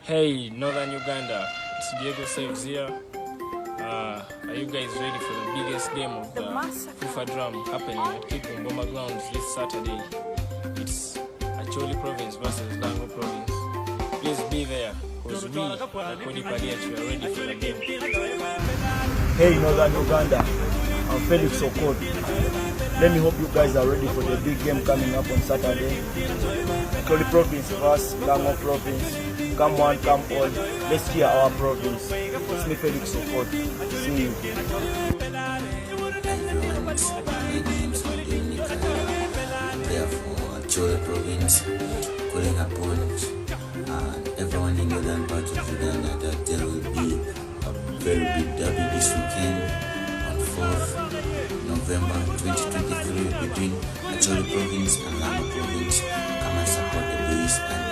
Hey, Northern Uganda, it's Diego Saves here. Are you guys ready for the biggest game of the FUFA drum happening at Kikumboma grounds this Saturday? It's Acholi province versus Lango province. Please be there, because we are ready for the game. Hey, Northern Uganda, I'm Felix Okot. Let me hope you guys are ready for the big game coming up on Saturday. Acholi province versus Lango province. Come one, come all. Let's cheer our province. It's me, Felix Okot. See you. Therefore, Chope province, calling upon everyone in northern part of Uganda that there will be a very big derby this weekend on 4th November 2023 between Acholi province and Lango province. Come and support the boys and